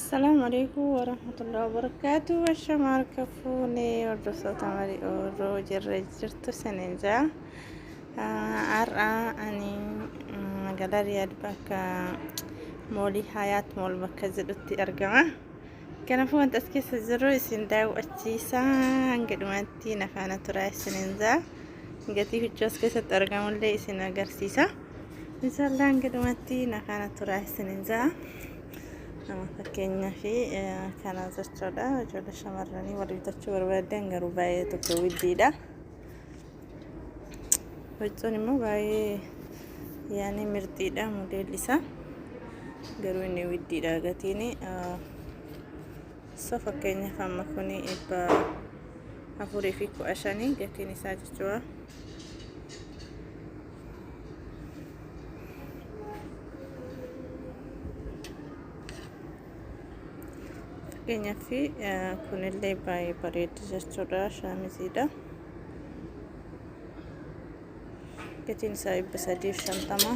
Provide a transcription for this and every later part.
السلام عليكم ورحمة الله وبركاته. والشمال كفوني والرصوت عملي أورو جرجرت سننجا أرى أني مقدر يدبك مولي حياة مول بكزدتي أرجمة كان فون تسكيس الزرو يسنداو أتشيسا قدمتي نفانا تراي سننجا قتي في الجوز كيسة أرجمة اللي سنا قرسيسا إن شاء الله قدمتي نفانا تراي سننجا fakkeenyaa fi kana jechuudha ijoollee shamarranii wal bitachuu barbaadan garuu baay'ee tokko widdiidha. Wajjin immoo baay'ee yaani mirxiidha modeelli isaa garuu inni widdiidha gatiin so fakkeenyaaf amma kuni 4,500 gatiin isaa jechuudha. Kenya fi kunillee baay'ee bareeda jechuudha shaamiziidha. Gatiin isaa 350.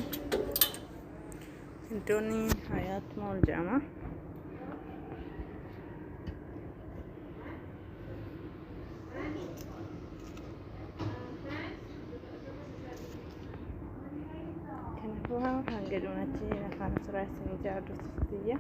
Iddoon Hayaat Mool jedhama. Kanaafuu hanga dhumaatti afaan suraa isin jaallatutti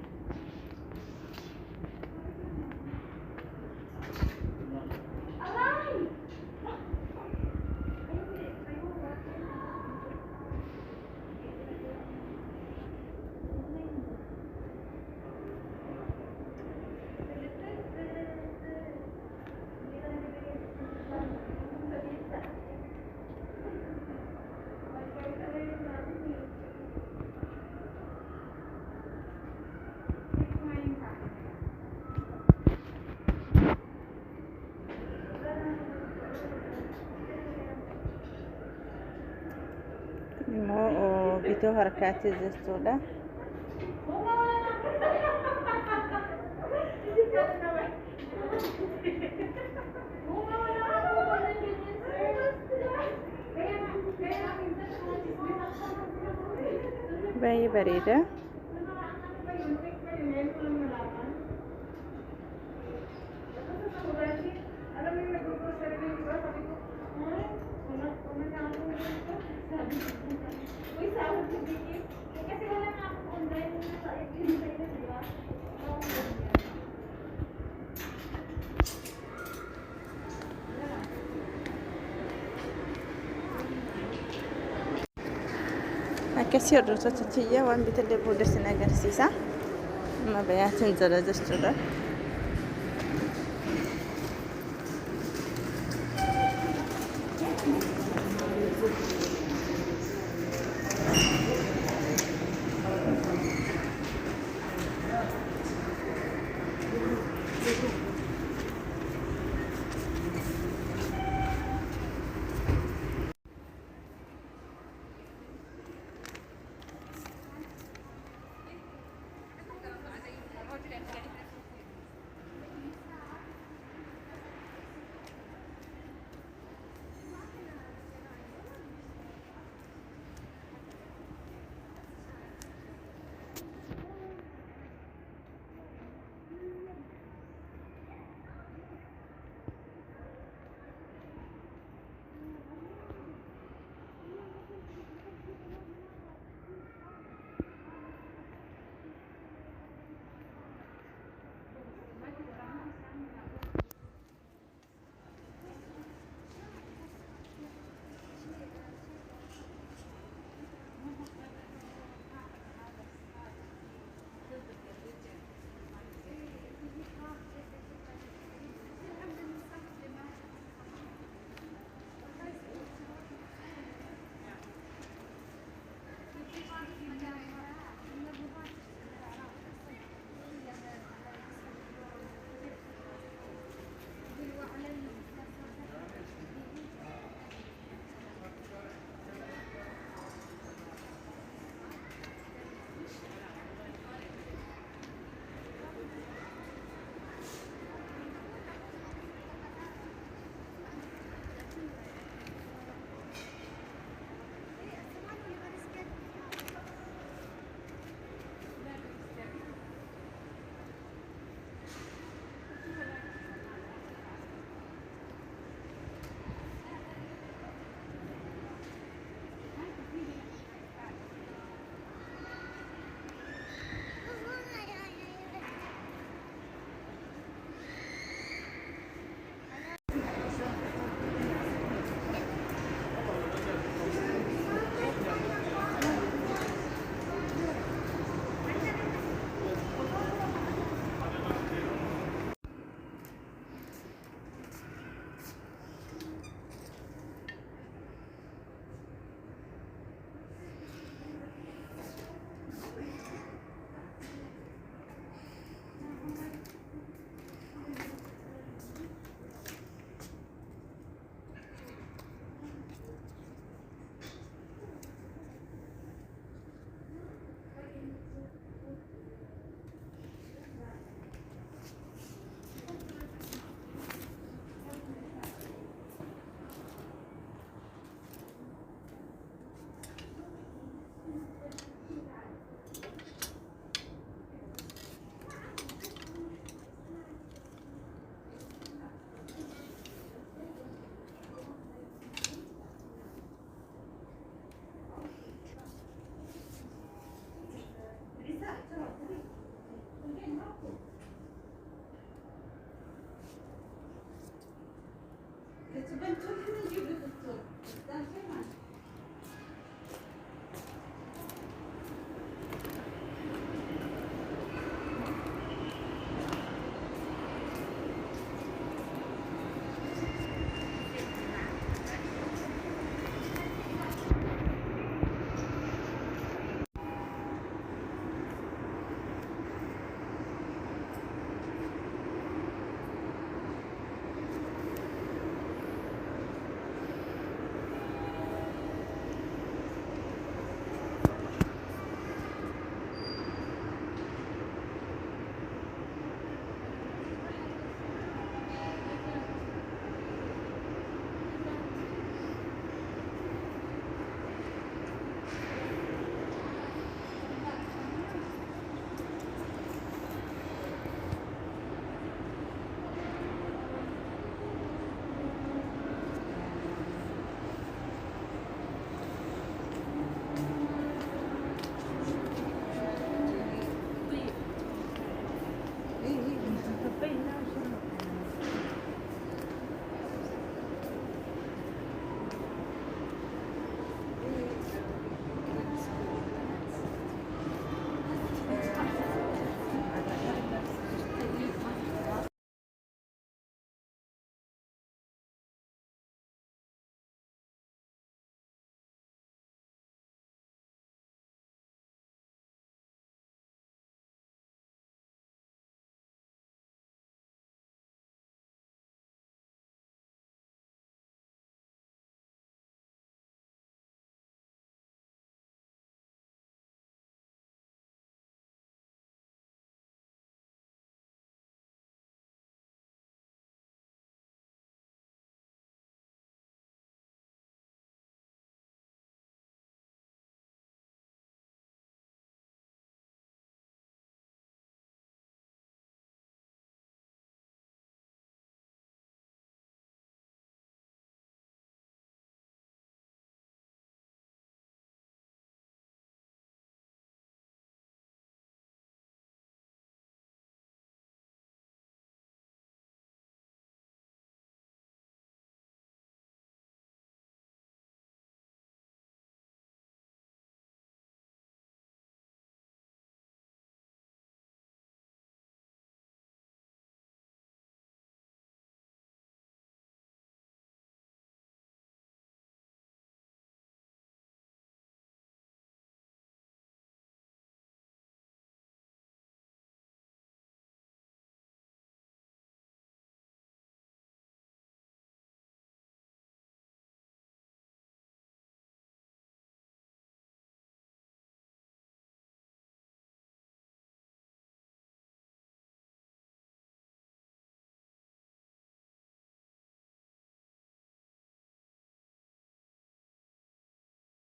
immoo bituu harkaatti jechuudha. Baay'ee bareeda. Akkasii hordoftoota tiyya waan bitillee booda sin agarsiisa. Amma bayaatiin jala jechuudha.